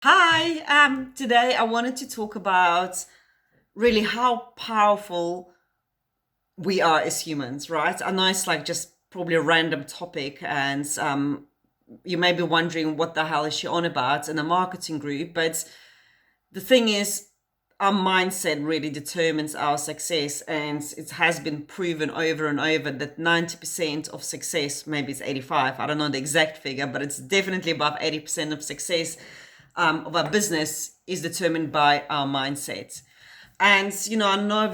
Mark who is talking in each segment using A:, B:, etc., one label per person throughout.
A: Hi, today I wanted to talk about really how powerful we are as humans, right? I know it's like just probably a random topic, and you may be wondering what the hell is she on about in a marketing group, but the thing is, our mindset really determines our success, and it has been proven over and over that 90% of success, maybe it's 85, I don't know the exact figure, but it's definitely above 80% of success of our business is determined by our mindset. And, I know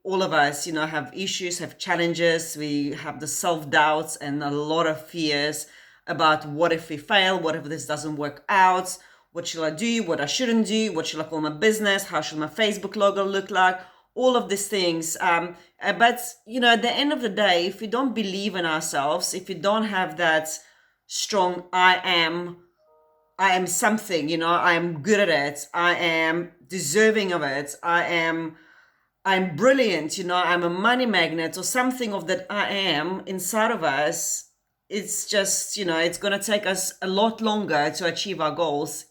A: all of us, have issues, have challenges. We have the self doubts and a lot of fears about what if we fail? What if this doesn't work out? What should I do? What I shouldn't do? What should I call my business? How should my Facebook logo look like? All of these things. But, at the end of the day, if we don't believe in ourselves, if we don't have that strong I am something, I am good at it, I am deserving of it, I'm brilliant, I'm a money magnet or something of that I am inside of us. It's just, it's going to take us a lot longer to achieve our goals,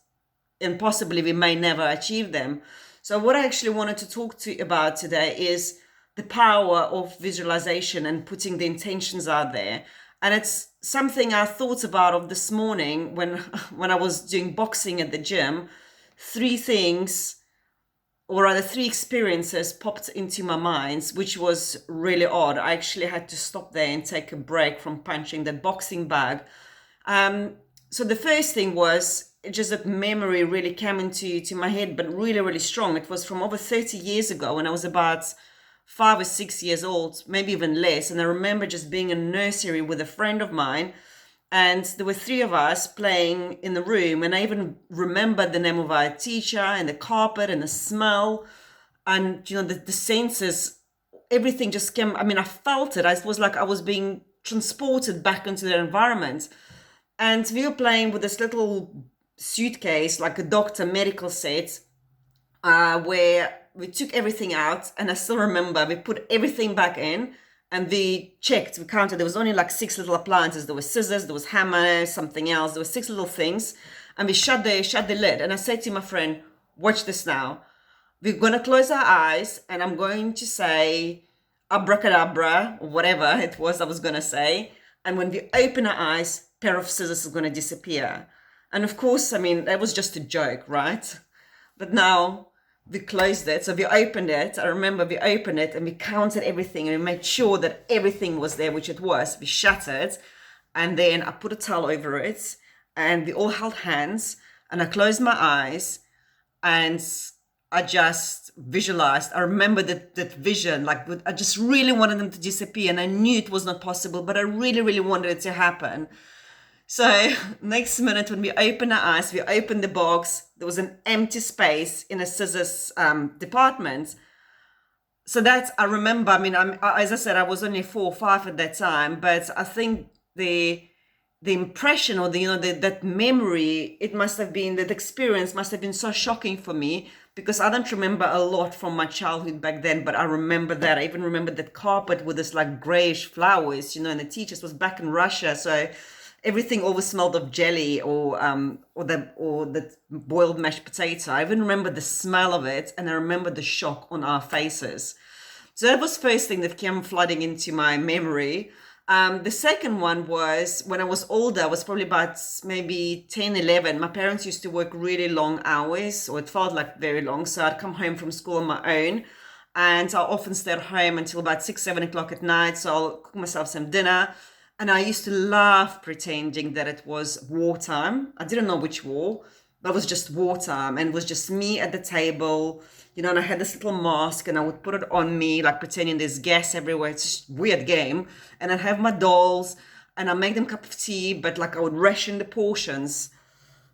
A: and possibly we may never achieve them. So what I actually wanted to talk to you about today is the power of visualization and putting the intentions out there. And it's something I thought about of this morning when when I was doing boxing at the gym. Three things, or rather three experiences, popped into my mind, which was really odd. I actually had to stop there and take a break from punching that boxing bag. So the first thing was just that memory really came into my head, but really, really strong. It was from over 30 years ago when I was about 5 or 6 years old, maybe even less. And I remember just being in nursery with a friend of mine, and there were three of us playing in the room. And I even remember the name of our teacher and the carpet and the smell. And, the senses, everything just came. I mean, I felt it. It was like I was being transported back into the environment. And we were playing with this little suitcase, like a doctor medical set, where we took everything out. And I still remember we put everything back in and we checked, we counted. There was only like six little appliances. There were scissors, there was hammer, something else. There were six little things. And we shut the lid. And I said to my friend, watch this now. We're going to close our eyes and I'm going to say abracadabra, or whatever it was I was going to say. And when we open our eyes, pair of scissors is going to disappear. And of course, I mean, that was just a joke, right? But now we closed it. So we opened it. I remember we opened it and we counted everything and we made sure that everything was there, which it was. We shut it. And then I put a towel over it and we all held hands and I closed my eyes and I just visualized. I remember that vision. Like, I just really wanted them to disappear, and I knew it was not possible, but I really, really wanted it to happen. So next minute, when we opened our eyes, we opened the box. There was an empty space in a scissors department. So that's, I remember. I mean, as I said, I was only 4 or 5 at that time, but I think the impression, or that memory, it must have been, that experience must have been so shocking for me, because I don't remember a lot from my childhood back then, but I remember that. I even remember that carpet with this like grayish flowers, and the teachers was back in Russia, so everything always smelled of jelly, or the boiled mashed potato. I even remember the smell of it, and I remember the shock on our faces. So that was first thing that came flooding into my memory. The second one was when I was older. I was probably about maybe 10, 11. My parents used to work really long hours, or it felt like very long. So I'd come home from school on my own, and I'll often stay at home until about 6, 7 o'clock at night. So I'll cook myself some dinner. And I used to laugh pretending that it was wartime. I didn't know which war, but it was just wartime. And it was just me at the table, and I had this little mask and I would put it on me, like pretending there's gas everywhere. It's just a weird game. And I'd have my dolls and I'd make them a cup of tea, but like I would ration the portions.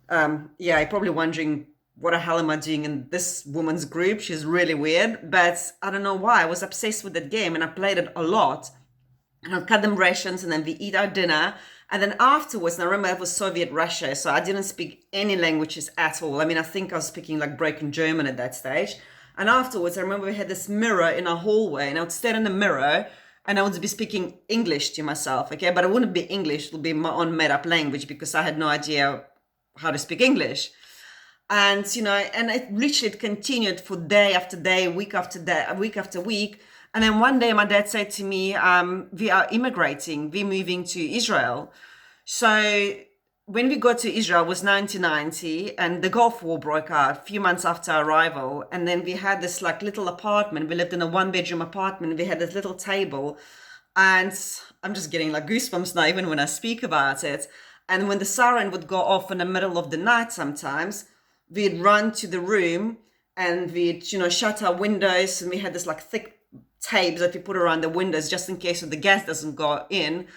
A: Yeah, you're probably wondering, what the hell am I doing in this woman's group? She's really weird, but I don't know why. I was obsessed with that game and I played it a lot. And I'll cut them rations and then we eat our dinner. And then afterwards, and I remember it was Soviet Russia, so I didn't speak any languages at all. I mean, I think I was speaking like broken German at that stage. And afterwards, I remember we had this mirror in our hallway, and I would stare in the mirror and I would be speaking English to myself, okay? But it wouldn't be English, it would be my own made up language because I had no idea how to speak English. And and it literally continued for day after day, week after day, week after week. And then one day my dad said to me, we are immigrating, we're moving to Israel. So when we got to Israel, it was 1990, and the Gulf War broke out a few months after our arrival. And then we had this like little apartment. We lived in a 1-bedroom apartment. We had this little table, and I'm just getting like goosebumps now even when I speak about it. And when the siren would go off in the middle of the night, sometimes we'd run to the room and we'd shut our windows, and we had this like thick tapes that we put around the windows just in case the gas doesn't go in.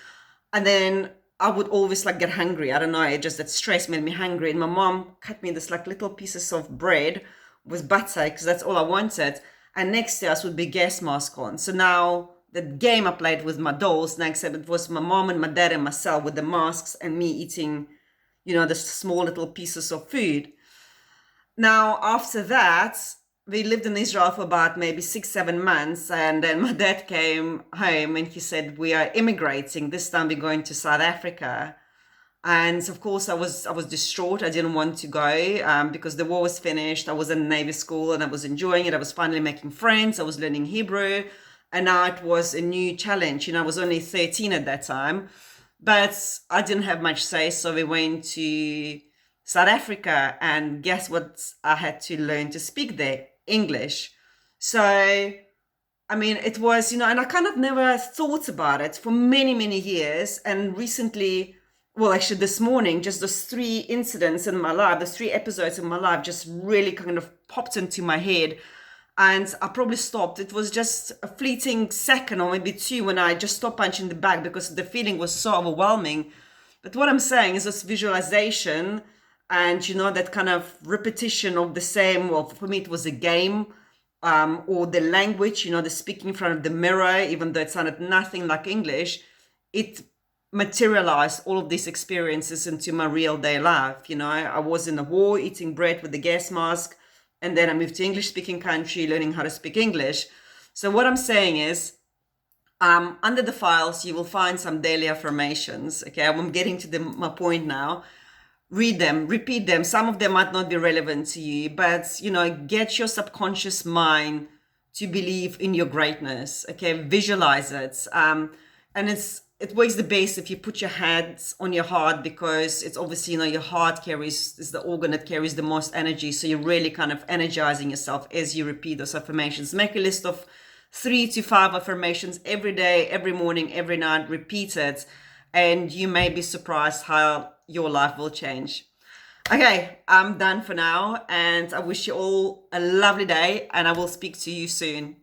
A: And then I would always like get hungry. I don't know, it just that stress made me hungry. And my mom cut me this like little pieces of bread with butter because that's all I wanted. And next to us would be gas mask on. So now the game I played with my dolls, next it was my mom and my dad and myself with the masks and me eating, the small little pieces of food. Now, after that, we lived in Israel for about maybe 6-7 months, and then my dad came home and he said, we are immigrating. This time we're going to South Africa. And of course, I was distraught. I didn't want to go because the war was finished. I was in Navy school and I was enjoying it. I was finally making friends. I was learning Hebrew. And now it was a new challenge. I was only 13 at that time, but I didn't have much say. So we went to South Africa, and guess what? I had to learn to speak there, English. So, I mean, it was, and I kind of never thought about it for many, many years. And recently, well, actually this morning, just those 3 incidents in my life, those 3 episodes in my life just really kind of popped into my head. And I probably stopped. It was just a fleeting second or maybe 2 when I just stopped punching the bag because the feeling was so overwhelming. But what I'm saying is this visualization and, that kind of repetition of the same, well, for me, it was a game, or the language, the speaking in front of the mirror, even though it sounded nothing like English, it materialized all of these experiences into my real day life. I was in a war eating bread with the gas mask, and then I moved to English speaking country, learning how to speak English. So what I'm saying is, under the files, you will find some daily affirmations. Okay, I'm getting to my point now. Read them, repeat them. Some of them might not be relevant to you, but, get your subconscious mind to believe in your greatness. Okay, visualize it. And it works the best if you put your hands on your heart, because it's obviously, your heart is the organ that carries the most energy. So you're really kind of energizing yourself as you repeat those affirmations. Make a list of 3 to 5 affirmations every day, every morning, every night, repeat it. And you may be surprised how your life will change. Okay, I'm done for now, and I wish you all a lovely day, and I will speak to you soon.